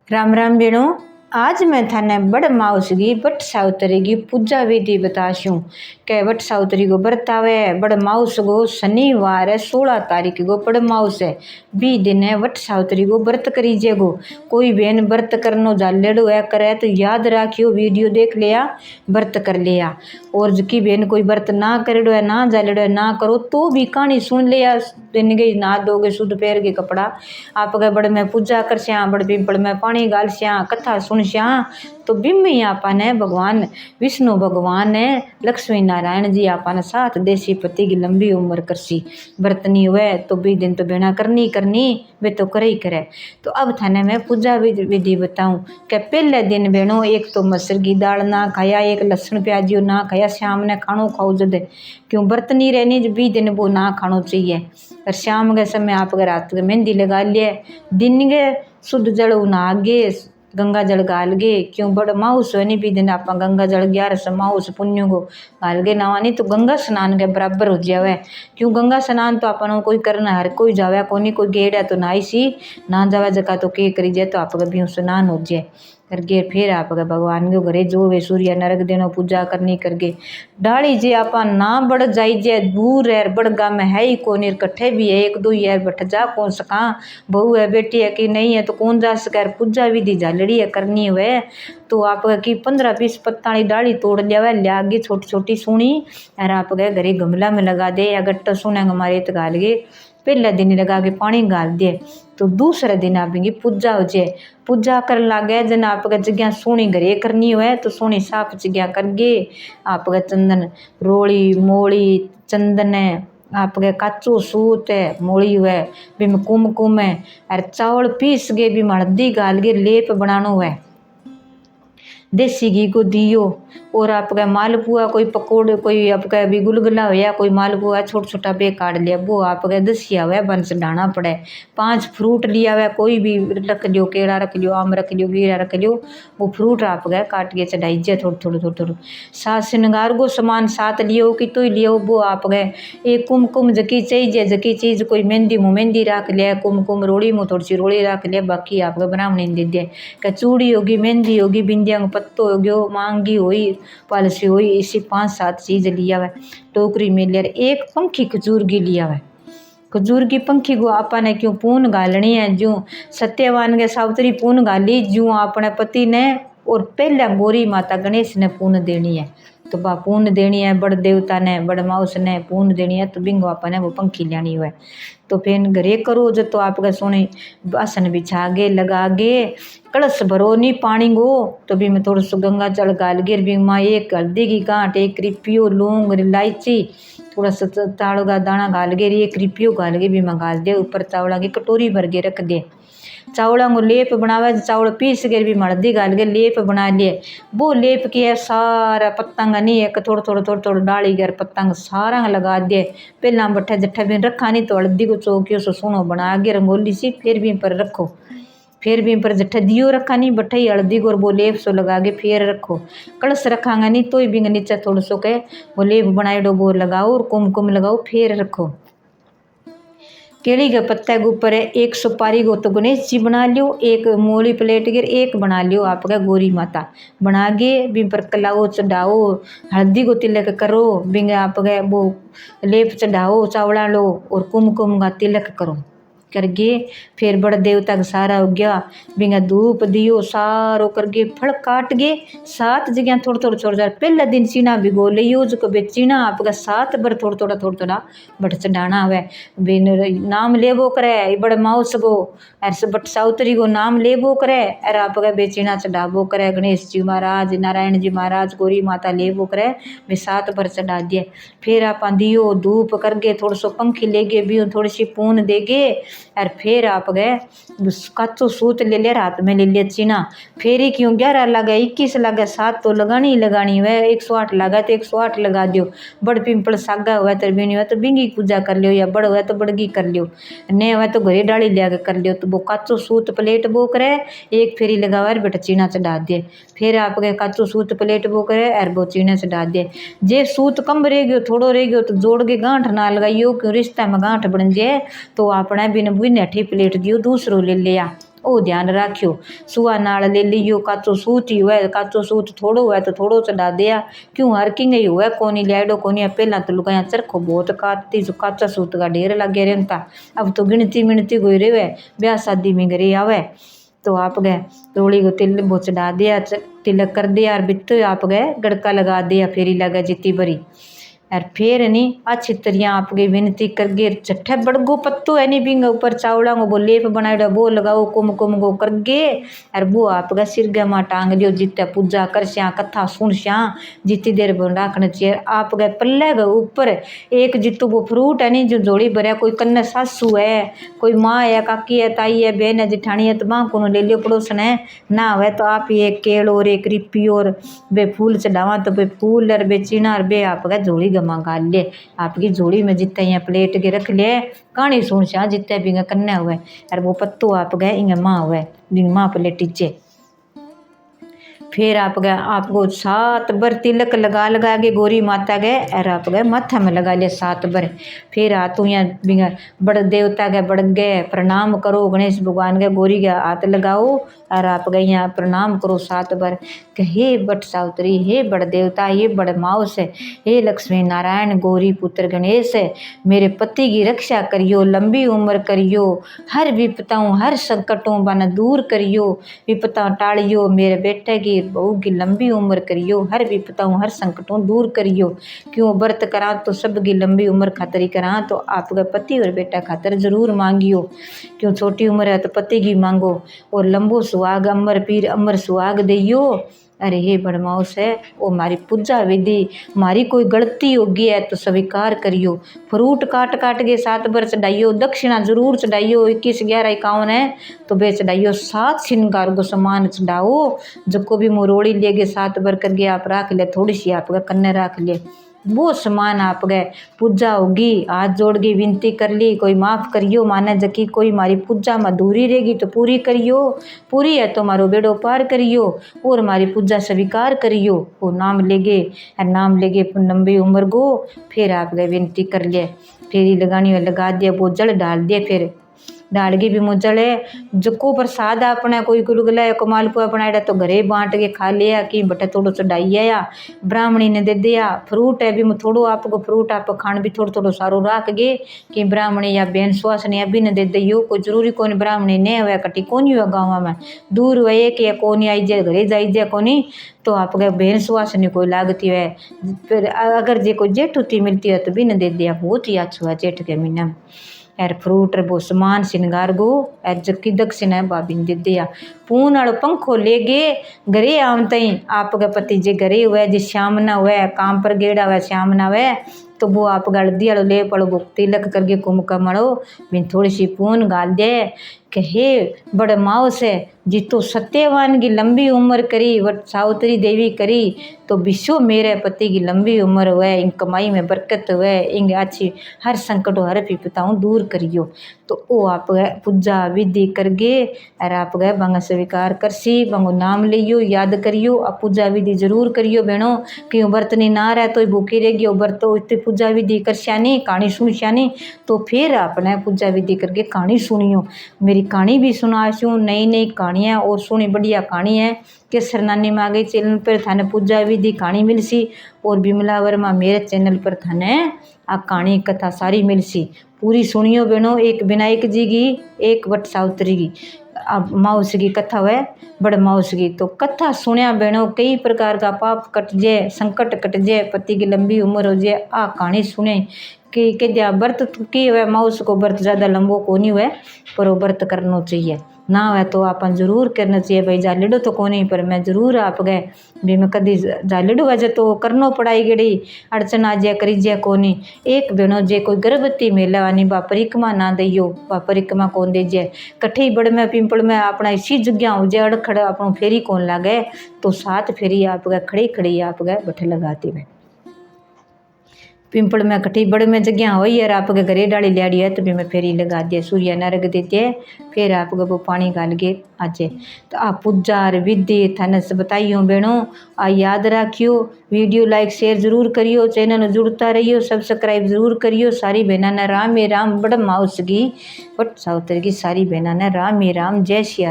राम राम बेणो। आज मैं थाने बड़ माउस की बट सावतरी की पूजा विधि बताशू के बट सावतरी को व्रत आवे। बड़ माउस को शनिवार है 16 तारीख को बड़ माउस है 20 दिन है वट सावतरी को व्रत करीजेगो। कोई बहन व्रत करनो जालेड़ो है करे तो याद राखियो, वीडियो देख लिया व्रत कर लिया। और जबकि बहन कोई व्रत ना करेड़ो है ना जालेड़ो है ना करो तो भी कहानी सुन लिया। दिन गई ना दोगे शुद्ध पैर के कपड़ा आप गए बड़ में पूजा कर श्या, बड़ पिंपल में पानी गाल श्या, कथा सुन श्या तो बिम ही आपने भगवान विष्णु भगवान ने लक्ष्मी नारायण जी आपने साथ देसी पति की लंबी उम्र करसी। व्रत नहीं हुए तो 20 दिन तो बेना करनी करनी वे तो करे ही करे। तो अब थाने मैं पूजा विधि बताऊं कि पहले दिन बेनो एक तो मसूर की दाल ना खाया, एक लहसुन प्याजियो ना खाया, शाम ने खानो खाओ जद क्यों व्रत नहीं रहनी 20 दिन वो ना खानो चाहिए। और शाम के समय आप अगर रात में मेहंदी लगा लिए, दिन के शुद्ध जल नहा गे, गंगा जल गाल गे क्यों बड़ माउस है नहीं 20 दिन आप गंगा जल 11 माउस पुण्य को गाल गे नवानी तो गंगा स्नान के बराबर हो जावे। क्यों गंगा स्नान तो अपन कोई करना हर कोई जावे कोनी, कोई गेड़ा तो नाई सी ना जावे जगह तो के करी जाए तो आप भी स्नान हो जाए करके फिर आप भगवान के घरे जो वे सूर्य नरक देनो पूजा करनी करके डाली जे आप ना बढ़ जाई जे दूर है बड़गा में है ही कौन इकट्ठे भी है एक दो यार बैठ जा कौन सका बहू है बेटी है कि नहीं है तो कौन जा सके पूजा विधि झालड़ी है करनी हुए तो आप की 15-20 पत्ता डाली तोड़ लिया लिया गे छोटी छोटी सुनी और आप गए घरे गमला में लगा दे या गट्टा सुने हमारे तो गाल गे। पहला दिन लगा के पानी गाल दिए तो दूसरे दिन आपकी पूजा हो जाए। पूजा कर लागे जन आप जगह सोनी घरे करनी हुए तो सोनी साफ जगह कर गे आप चंदन रोली मोली चंदन आप काचो सूत है मोली हुए भी कुमकुम है और चावल पीस गे भी हल्दी गाल गे लेप बनानो हुए देसी घी को दियो। और आपका मालपुआ कोई पकौड़े कोई आपका भी गुलगुला हो या कोई मालपुआ छोटा छोटा बे काट लिया वो आपका दसिया हुआ बन से डाना पड़े। 5 फ्रूट लिया हुआ कोई भी रख लियो, केड़ा रख लियो, आम रख लियो, गिरा रख लियो, वो फ्रूट आप गए काट के चढ़ाइए थोड़ा थोड़ा थोड़ा थोड़ा। सात श्रृंगार को सामान साथ लियो कि तो ही लियो वो आप गए। एक कुमकुम जकी चाहिए जकी चीज़ कोई मेहंदी मुँह मेहंदी रख लिया, कुमकुम रोड़ी मुँह थोड़ी सी रोड़ी रख लिया, बाकी आपका ब्राह्मणी दे दिया। चूड़ी होगी, मेहंदी होगी, बिंदिया पत्तो हो गयो, मांगी हुई, पॉलिसी हुई, इसी 5-7 चीज लिया हुआ टोकरी में लिया। एक पंखी खजूर की लिया हुआ खजूर की पंखी को आपने क्यों पून गालनी है जो सत्यवान के सावतरी पून गाली जो अपने पति ने और पहले गोरी माता गणेश ने पून देनी है तो बा पून देनी है बड़ देवता ने बड़ माउस ने पून देनी है तो बिंगो आपने वो पंखी लेनी हुआ तो फिर घरे करो जो तो आपका सोने आसन बिछा गे लगा गे कलश भरो नहीं पानी गो तो भी मैं थोड़ा सा गंगा जल गाल गिर भी माँ एक हल्दी की गांठ एक रिपियो लौंग इलायची थोड़ा सा ताड़ो का दाना गाल गे एक रिपियो गाल गे भी मैं गाल दे ऊपर चावला की कटोरी भर के रख दे। चावलों को लेप बनावे चावल पीस के भी हल्दी गाल के लेप बना लिए वो लेप किया सारा पतंग नहीं एक थोड़ा थोड़ा थोड़ा थोड़ा डाली कर पतंग सारा लगा दिए। पहला बट्ठा जट्ठा भी रखा नहीं तो हल्दी को चौकियो से सुनो बना के रंगोली सी फिर भी पर रखो फिर भी पर जट्ठा दियो रखा नहीं बट्ठा ही हल्दी को वो लेप सो लगा के फिर रखो। कलश रखांगा नहीं तो भी नीचे थोड़ा सो के वो लेप बनाए डो वो लगाओ और कुमकुम लगाओ फिर रखो। केली के पत्ते के ऊपर है एक सुपारी को तो गणेश जी बना लियो, एक मोली प्लेट गिर एक बना लियो आपका गोरी माता बना गे भी पर कलाओ चढ़ाओ हल्दी को तिलक करो बिंग आप गए वो लेप चढ़ाओ चावड़ा लो और कुमकुम का तिलक करो करके फिर बड़ देवता का सारा हो गया बिंगा धूप दियो सारो करके फल काट गे 7 जगह थोड़ा थोड़ा छोड़ जा। पहला दिन चीना भिगो लियो जो कभी चीना आपका 7 बार थोड़ा थोड़ा थोड़ा थोड़ा बट चढ़ाना हुआ बिन नाम लेबो करे बड़ माउस को ऐसे बट सावतरी को नाम लेबो करे और आपका बेचीना चढ़ाबो करे गणेश जी महाराज नारायण जी महाराज गौरी माता लेबो करे वे 7 बार चढ़ा दिए। फिर आप दियो धूप करके थोड़ा सो पंखी ले गे भी थोड़ी सी पून देगे और फिर आप गए कच्चो सूत ले लिया रात में ले लिया चीना फेरी क्यों 11 लगा 21 लगा 7 तो लगानी ही लगानी है 108 लगा तो 108 लगा दियो। बड़ पिंपल सागा हुआ तो बीनी हुआ तो बिंगी पूजा कर लियो या बड़ हुआ तो बड़गी कर लियो ने हुआ तो घरे डाली लिया कर लियो तो वो कच्चो सूत प्लेट वो करे एक फेरी लगावा बेटा चीना चढ़ा दिए। फिर आप गए कच्चो सूत प्लेट वो करे और वो चीना चढ़ा दिए। जे सूत कम रह गयो थोड़ो रह गयो तो जोड़ के गांठ ना लगाइयो क्यों रिश्ता में गांठ बन जाए तो अपना बिन बुने अठी प्लेट दियो दूसरो ले लिया ओ ध्यान राखियो। सुआ नाल ले लियो, काचो सूत ही हुए, काचो सूत थोड़ो हुए तो थोड़ो चढ़ा दिया, क्यों हर किंग ही हुए कोनी लियाडो कोनी। पहला तो लुगाया चरखो बहुत काटती जो काचा सूत का ढेर लगे रहता, अब तो गिनती मिनती कोई रेवे, ब्याह शादी में घरे आवे तो आप गए रोड़ी को तिल वो चढ़ा दिया, तिलक कर दिया और बित्तो आप गए गड़का लगा दिया, फेरी लगा जितनी बरी और फिर नहीं अच्छी तरह आपकी विनती करगे चट्ठे बड़गो पत्तो है नहीं बिंग ऊपर चावड़ा वो लेप बनाए वो लगाओ कुम गो करगे और वो आपका सिरगे माँ टांग दियो, जितने पूजा कर श्या कथा सुन श्या जितनी देर राखना चाहिए। आप गए पल्ले गए ऊपर एक जितु वो फ्रूट है नहीं जो जोड़ी भरया, कोई कन्ने सासू है, कोई माँ है, काकी है, ताई है, बहन है, जिठानी है, तो माँ को ले लियो पड़ोसन है ना हुए तो आप ही एक केड़ और एक रिपी और बे फूल चढ़ावा तो बे फूल और बे चिना और बे आपका जोड़ी मंगा ले। आपकी जोड़ी में जितने यहाँ प्लेट के रख ले कहानी सुन श्या जितने भी कन्या हुए और वो पत्तो आप गए इंगे माँ हुए बिंग माँ प्लेटीचे। फिर आप गए आपको 7 बार तिलक लगा के गोरी माता गए और आप गए माथा में लगा लिया 7 बार। फिर हाथों यहाँ बड़ देवता के बड़ गए प्रणाम करो, गणेश भगवान के गोरी के हाथ लगाओ और आप गए यहाँ प्रणाम करो 7 बार कि हे बट सावित्री, हे बड़ देवता, हे बड़ माउस है, हे लक्ष्मी नारायण गौरी पुत्र गणेश है, मेरे पति की रक्षा करियो, लंबी उम्र करियो, हर विपताओं हर संकटों बन दूर करियो, विपता टाड़ियो, मेरे बेटे की बहू की लंबी उम्र करियो, हर विपताओं हर संकटों दूर करियो। क्यों व्रत करा तो सबकी लंबी उम्र खातर ही करा, तो आपका पति और बेटा खातर जरूर मांगियो। क्यों छोटी उम्र है तो पति की मांगो और लंबो सुहाग अमर पीर अमर सुहाग दियो। अरे हे बड़माउस है वो हमारी पूजा विधि, हमारी कोई गलती होगी है तो स्वीकार करियो। फ्रूट काट के 7 बार चढ़ाइयो, दक्षिणा जरूर चढ़ाइयो, 21 11 51 है तो बे चढ़ाइयो, 7 श्रृंगार को सामान चढ़ाओ, जो को भी मोरोड़ी लेगे 7 बार करके आप रख ले, थोड़ी सी आपका कन्ने रख ले, वो समान आप गए पूजा होगी। हाथ जोड़ के विनती कर ली, कोई माफ़ करियो माने जकी कोई हमारी पूजा में अधूरी रहेगी तो पूरी करियो, पूरी है तो हमारो बेड़ो पार करियो और हमारी पूजा स्वीकार करियो। वो नाम लेगे और नाम लेगे लंबी उम्र को। फिर आप गए विनती कर लिए, फेरी लगानी है लगा दिया, वो जल डाल दिए, फिर डाल के भी मुझे जको प्रसाद अपना कोई गुलगुला को मालपुआ बनाया तो घरे बांट के खा लिया, कि बटे थोड़ो चढ़ाई या ब्राह्मणी ने दे दिया। फ्रूट है भी थोड़ो आपको फ्रूट आप खान भी थोड़ो थोड़ो सारो रख गए कि ब्राह्मणी या बेन सुहासनी अभी ने दे दियो, कोई जरूरी कौन ब्राह्मणी ने हुआ कटी कौन हुआ गाँव में दूर हुए कि कौन आई जाए घरे जाई जाए कोनी तो आप गए बेन सुहासनी कोई लागती है। फिर अगर जे कोई जेठ होती मिलती है तो भी ने दे दिया, बहुत ही अच्छा हुआ जेठ के महीना में। यार फ्रूट वो समान श्रृंगार गो यार जबकि दक्षिण है बाबी ने दे दिया। पून और पंखो ले गे घरे आम तई आपका पति जे घरे हुए जे श्याम ना हुए काम पर गेड़ा हुआ श्याम ना हुए तो वो आप गलदी वालो ले पड़ो तिलक करके कुमका मड़ो बिन थोड़ी सी पून गाल दे कि हे बड़ माउस है जितो सत्यवान की लंबी उम्र करी वट सावित्री देवी करी तो विश्व मेरे पति की लंबी उम्र हुए, इन कमाई में बरकत हुए, इन अच्छी हर संकट हर विपताओं दूर करियो। तो वो आप पूजा विधि करगे और आप गए बंग स्वीकार करसी बंगो नाम लियो याद करियो। अब पूजा विधि जरूर करियो बहनों, क्यों बर्तनी ना रहे तो भूखी रहेगी, बर्तो इतनी पूजा विधि कर श्यानी कहानी सुन श्यानी तो फिर आपने पूजा विधि करके कहानी सुनियो। मेरी कहानी भी सुना छूँ, नई नई कहानियाँ और सुनी बढ़िया कहानी है केसर नानी में आ गई चैनल पर थाने पूजा विधि कहानी मिलसी और बिमला वर्मा मेरे चैनल पर थाने आ कहानी कथा सारी मिलसी। पूरी सुनियो बहनों, एक विनायक जी की एक वट सावित्री की अब माउस की कथा है बड़ माउस की, तो कथा सुनिया बहनों कई प्रकार का पाप कट जाए संकट कट जाए पति की लंबी उम्र हो जाए। आ कहानी सुने कि दिया व्रत की हुए माउस को व्रत ज़्यादा लंबो को नहीं हुए पर वो व्रत करना चाहिए ना है तो अपन जरूर करना चाहिए। भाई जालिडो तो को नहीं पर मैं जरूर आप गए भी मैं कदी जालिडो वजह तो करनो पड़ाई गड़ी अड़चन आ जाए करी जाए को नहीं। एक बहनों जे कोई गर्भवती मेला वानी बा परिक्रमा ना दियो बा परिक्रमा कौन दे जाए कठी बड़ में पिंपल में अपना इसी जगह हो जाए अड़खड़ अपनों फेरी कौन लागे तो 7 फेरी आप गए खड़ी खड़ी आप गए बठे लगाती में पिंपल में कटी बड़ में जगह हो यार आपके घरे डाली लियाड़ी है तो भी मैं फेरी लगा दिया सूर्य नरग देते फिर आप वो पानी डाल के आजे। तो आप पूजा और विधि थाने से बताइयो बहनों आ याद रखियो। वीडियो लाइक शेयर जरूर करियो, चैनल जुड़ता रहियो, सब्सक्राइब जरूर करियो। सारी बहना ने राम राम बड़ माउस की बट सावित्री की सारी बहना ने राम राम जय श्री